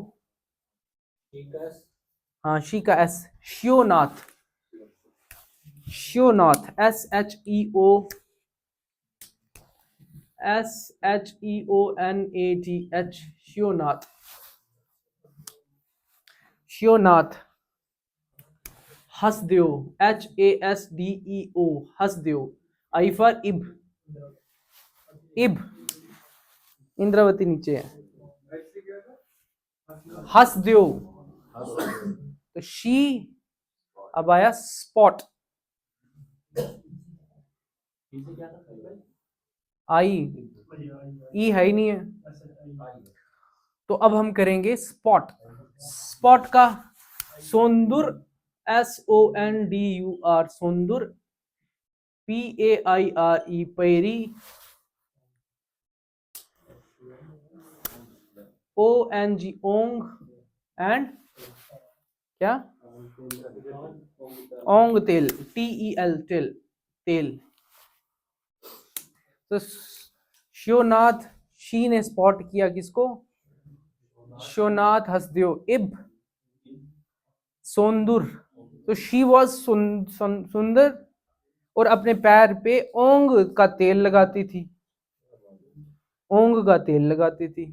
हाँ शी का S, Shivnath, Shivnath SHEONATH, Shivnath, Shivnath. Hasdeo HASDEO, Hasdeo. I for इब, इब इंद्रावती नीचे है, हसदेव। तो शी अब आया स्पॉट, आई ई है ही नहीं है, तो अब हम करेंगे स्पॉट। स्पॉट का Sandur SONDUR, Sandur, PAIRE Pairi, ONG Ong, and क्या ओंग तेल, TEL तेल, तेल। तो शिवनाथ, शी ने स्पॉट किया किसको, शिवनाथ हसदेव। इब सोंदुर, तो शी वॉज सुंदर और अपने पैर पे ओंग का तेल लगाती थी, ओंग का तेल लगाती थी।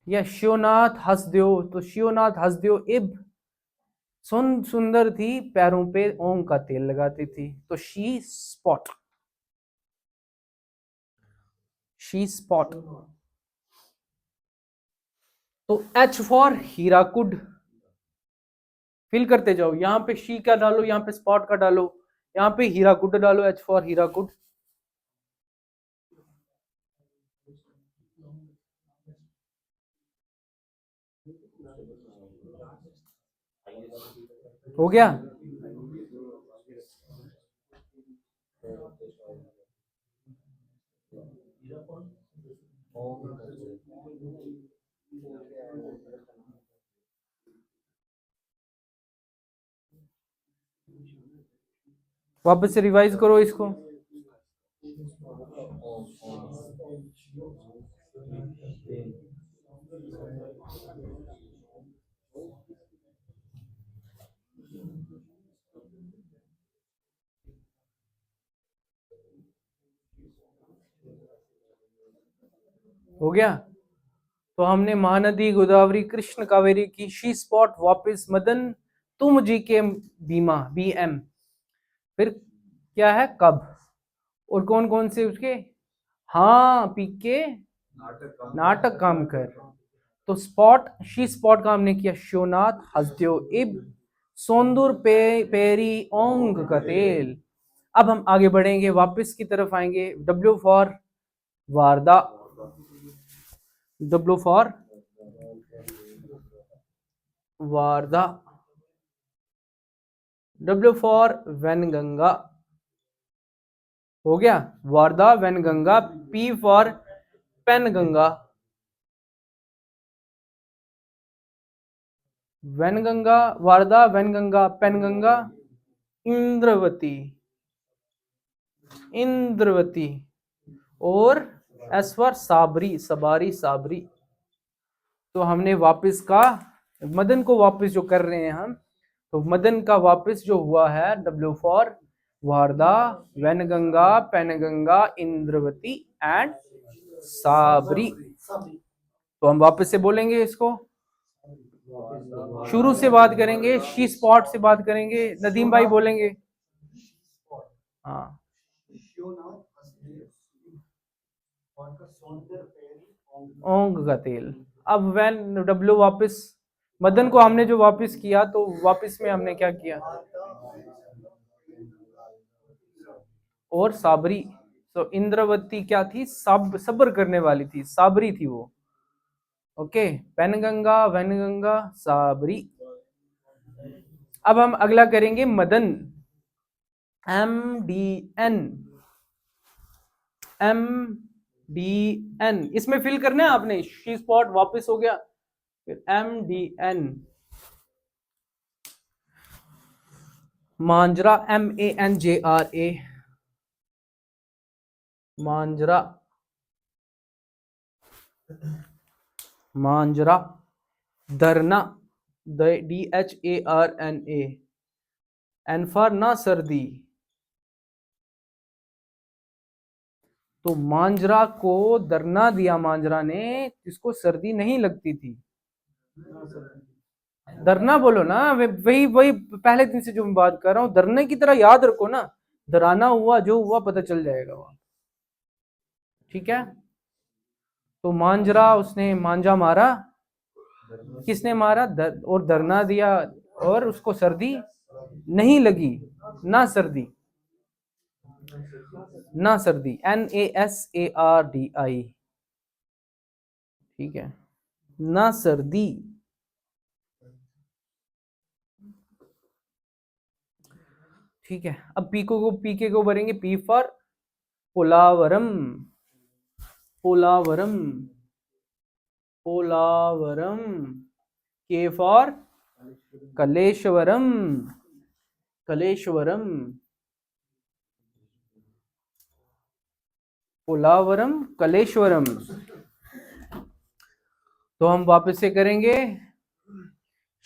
या शिवनाथ हसदेव, तो शिवनाथ हसदेव इब सुंदर थी, पैरों पे ओंग का तेल लगाती थी, तो शी स्पॉट, शी स्पॉट। तो H फॉर हीराकुड, फिल करते जाओ, यहां पे शी का डालो, यहां पे स्पॉट का डालो, यहां पे हीराकुड डालो, H फॉर हीराकुड। हो गया। वापस से रिवाइज करो इसको। हो गया। तो हमने महानदी गोदावरी कृष्ण कावेरी की शी स्पॉट, वापस मदन, तुम जी के बीमा BM, फिर क्या है कब, और कौन कौन से उसके, हाँ PK नाटक काम कर। तो स्पॉट, शी स्पॉट का हमने किया शिवनाथ हसद्यो इब सोंदुर पेरी ओंग का तेल। अब हम आगे बढ़ेंगे, वापस की तरफ आएंगे। W for Wardha, W for Wardha, W for Wainganga, हो गया वारदा वैनगंगा। P for Penganga, Wainganga, Wardha Wainganga Penganga, Indravati, Indravati. और एस फॉर साबरी, सबारी साबरी। तो हमने वापस का मदन को वापस जो कर रहे हैं हम, तो मदन का वापस जो हुआ है W for Wardha Wainganga Penganga Indravati and Sabari. तो हम वापस से बोलेंगे इसको, शुरू से बात करेंगे, शी स्पॉट से बात करेंगे। नदीम भाई बोलेंगे। हाँ, ओंग का तेल। अब वैन डब्ल्यू वापस, मदन को हमने जो वापस किया, तो वापस में हमने क्या किया, और साबरी। तो इंद्रवती क्या थी, सब्र करने वाली थी, साबरी थी वो। ओके, पेनगंगा वैनगंगा साबरी। अब हम अगला करेंगे Madan, M D N, M D N. इसमें फिल करना है आपने, शी स्पॉट वापस हो गया, फिर M D N, Manjra, M A N J R A, Manjra, Manjra. Dharna, D H A R N A, N for ना सर्दी। तो मांजरा को धरना दिया मांजरा ने, जिसको सर्दी नहीं लगती थी। धरना बोलो ना, वही वही पहले दिन से जो मैं बात कर रहा हूं, धरने की तरह याद रखो ना। धराना हुआ, जो हुआ पता चल जाएगा वहां। ठीक है, तो मांजरा, उसने मांजा मारा, किसने मारा, और धरना दिया, और उसको सर्दी नहीं लगी, ना सर्दी, ना सर्दी, NASARDI। ठीक है, ना सर्दी। ठीक है, अब पीके को भरेंगे, पी फॉर पोलावरम, पोलावरम, पोलावरम। के फॉर कलेश्वरम, कलेश्वरम, पोलावरम कलेश्वरम। तो हम वापस से करेंगे,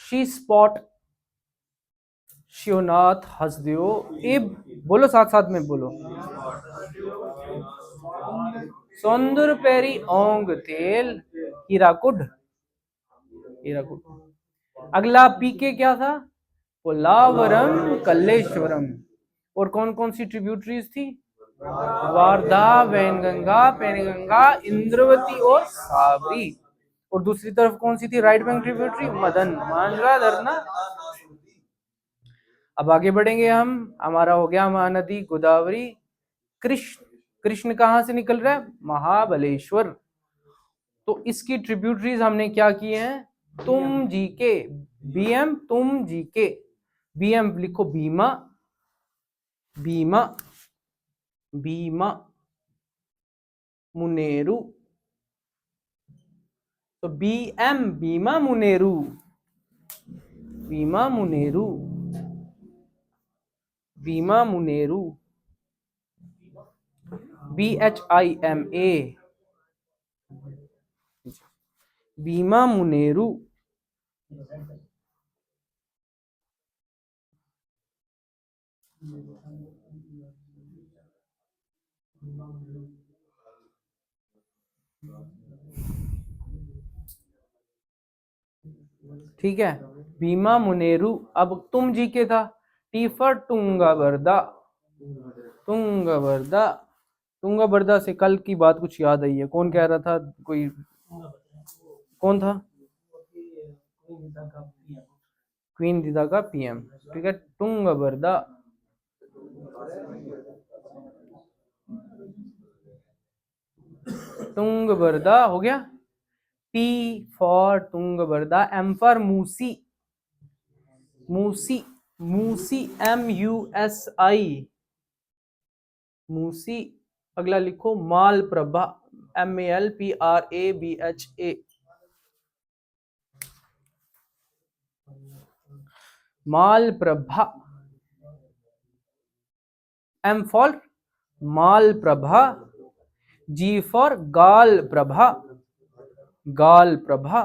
शी स्पॉट शिवनाथ हसदेव इब, बोलो साथ साथ में बोलो, सौंदर पेरी ओंग तेल, हीराकुड, हीराकुड। अगला पीके क्या था, पोलावरम कलेश्वरम। और कौन कौन सी ट्रिब्यूटरीज थी, वारधा वैनगंगा पेनगंगा इंद्रवती और साबरी। और दूसरी तरफ कौन सी थी, राइट बैंक ट्रिब्यूटरी, मदन, मांजरा, धरना। अब आगे बढ़ेंगे हम, हमारा हो गया महानदी गोदावरी। कृष्ण, कृष्ण कहां से निकल रहा है, महाबलेश्वर। तो इसकी ट्रिब्यूटरीज हमने क्या किए हैं, तुम जी के, बीएम तुम जी के, बीएम लिखो भीमा, भीमा, भीमा मुनेरू। तो बीएम भीमा मुनेरू, भीमा मुनेरू, भीमा मुनेरू, BHIMA, भीमा मुनेरू। ठीक है, भीमा मुनेरू। अब तुम जी के था, टी फॉर टुंगा बरदा, टुंगा बरदा, तुंगभद्रा से कल की बात कुछ याद आई है? कौन कह रहा था? कोई कौन था? क्वीन दिदा का पीएम। ठीक है, तुंगभद्रा। तुंगभद्रा हो गया। T for Tungabhadra, M for Musi, Musi, Musi, MUSI, Musi. अगला लिखो Malaprabha, MALPRABHA, Malaprabha. M for Malaprabha, G for गाल प्रभा, गाल प्रभा,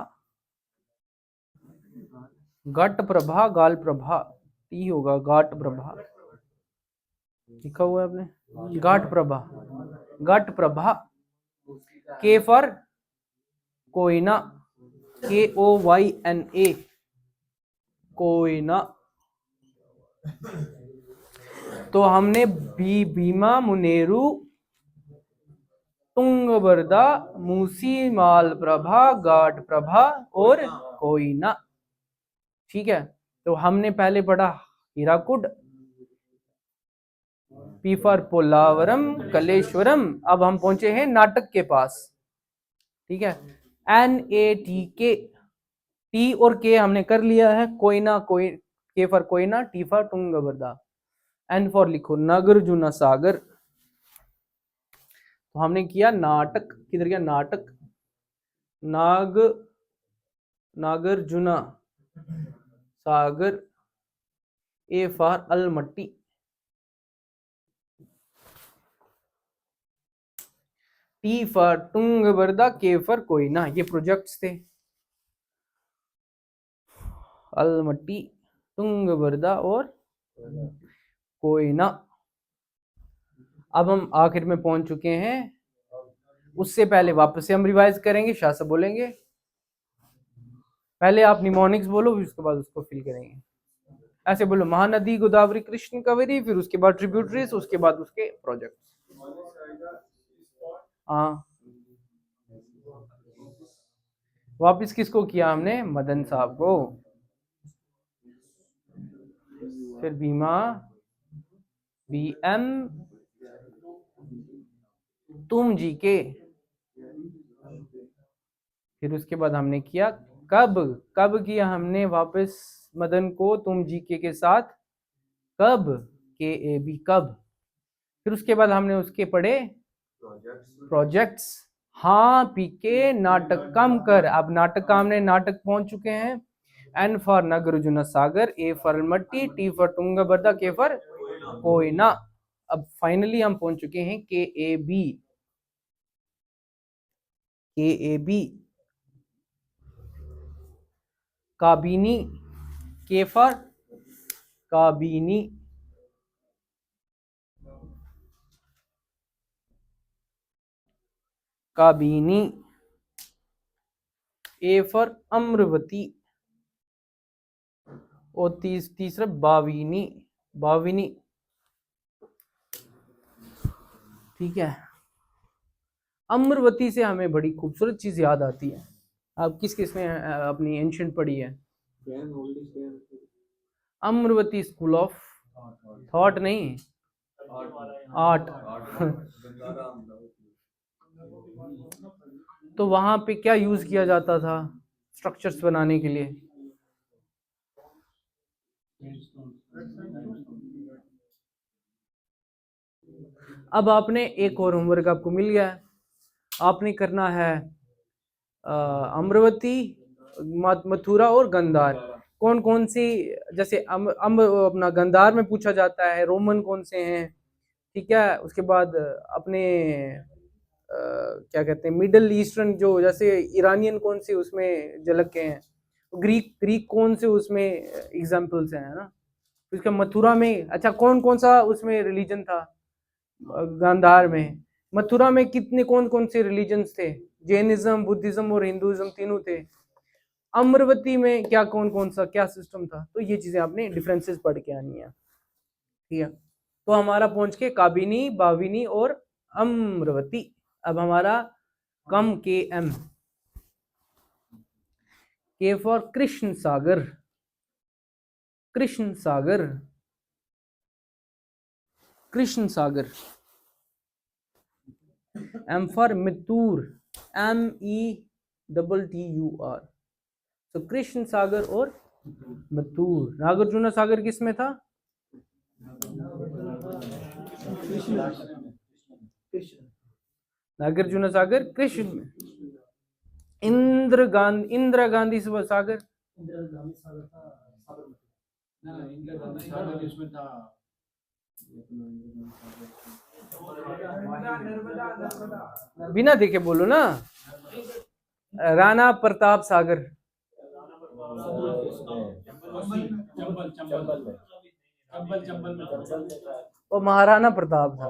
घट प्रभा, गाल प्रभा, टी होगा घाट प्रभा, लिखा हुआ है आपने, घाट प्रभा, घट प्रभा। के फॉर कोयना, KOYNA, कोयना। तो हमने भीमा, मुनेरू, तुंगभद्रा, मूसी, मालप्रभा, घाट प्रभा और कोयना। ठीक है, तो हमने पहले पढ़ा हीराकुड, P फॉर पोलावरम, कलेश्वरम। अब हम पहुंचे हैं नाटक के पास। ठीक है, NATK, T और K हमने कर लिया है। Koyna, K for Koyna, T for Tungabhadra, N for लिखो नागार्जुन सागर। तो हमने किया नाटक, किधर गया नाटक, Nagarjuna Sagar. A for Almatti, T for Tungabhadra, K for Koyna. ये प्रोजेक्ट्स थे, अलमट्टी, तुंगभद्रा और कोयना। अब हम आखिर में पहुंच चुके हैं। उससे पहले वापस से हम रिवाइज करेंगे, शाह बोलेंगे। पहले आप निमोनिक्स बोलो, फिर उसके बाद उसको फिल करेंगे। ऐसे बोलो, महानदी, गोदावरी, कृष्ण, कावेरी, फिर उसके बाद ट्रिब्यूटरीज, उसके बाद उसके प्रोजेक्ट। हाँ, वापिस किसको किया हमने? मदन साहब को। फिर भीमा, BM, तुम जी के। फिर उसके बाद हमने किया कब किया हमने वापस मदन को तुम जी के साथ? कब, KAB, कब। फिर उसके बाद हमने उसके पढ़े प्रोजेक्ट्स। हाँ PK, नाटक कम कर। अब नाटक का हमने नाटक पहुंच चुके हैं। N for Nagarjuna Sagar, A for Almatti, T for Tungabhadra, K for Koyna. अब फाइनली हम पहुंच चुके हैं KAB, Kabini, K for Kabini. Kabini, A for Amaravati और तीसरा बाविनी, बाविनी। ठीक है, अमृवती से हमें बड़ी खूबसूरत चीज याद आती है। आप किस किस में अपनी एंशिएंट पढ़ी है? अमृवती स्कूल ऑफ थॉट, नहीं आर्ट। तो वहां पे क्या यूज किया जाता था स्ट्रक्चर्स बनाने के लिए? अब आपने एक और होमवर्क आपको मिल गया है। आपने करना है अमृवती, मथुरा और गंधार। कौन कौन सी, जैसे अपना गंधार में पूछा जाता है रोमन कौन से हैं। ठीक है, उसके बाद अपने क्या कहते हैं मिडल ईस्टर्न, जो जैसे ईरानियन कौन से उसमें झलक के हैं। ग्रीक कौन से उसमें एग्जाम्पल्स हैं, है ना। उसका मथुरा में, अच्छा कौन कौन सा उसमें रिलीजन था गांधार में? मथुरा में कितने कौन कौन से रिलीजन्स थे? जैनिज्म, बुद्धिज्म और हिंदुइज्म तीनों थे। अमरवती में क्या कौन कौन सा क्या सिस्टम था? तो ये चीजें आपने डिफरेंसेस पढ़ के आनी है। ठीक है, तो हमारा पहुंच के काबिनी, बाविनी और अमृवती। अब हमारा कम K M, K for Krishna Sagar, Krishna Sagar, Krishna Sagar. M for Mettur, METTUR। तो कृष्ण सागर और मित्तूर। नागार्जुन सागर किस में था? नागार्जुन सागर कृष्ण में। इंदिरा गांधी सागर, बिना देखे बोलो ना। राणा प्रताप सागर, वो महाराणा प्रताप था।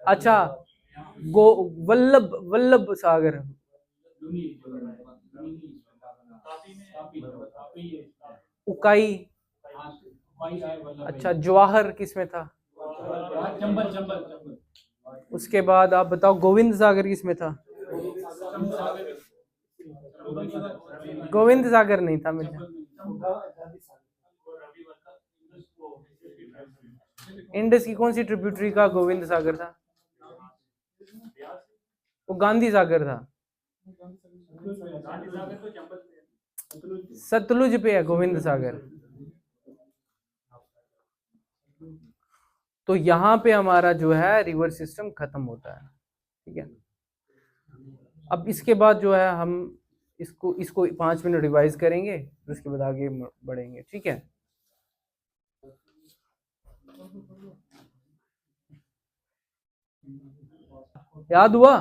अच्छा, गो वल्लभ वल्लभ सागर, उकाई। अच्छा, जवाहर किस में था? उसके बाद आप बताओ गोविंद सागर किस में था? गोविंद सागर नहीं था मेरे। इंडस की कौन सी ट्रिब्यूटरी का गोविंद सागर था? वो गांधी सागर था। सतलुज पे है गोविंद सागर। तो यहाँ पे हमारा जो है रिवर सिस्टम खत्म होता है। ठीक है, अब इसके बाद जो है हम इसको 5 मिनट रिवाइज करेंगे, फिर उसके बाद आगे बढ़ेंगे। ठीक है, याद हुआ?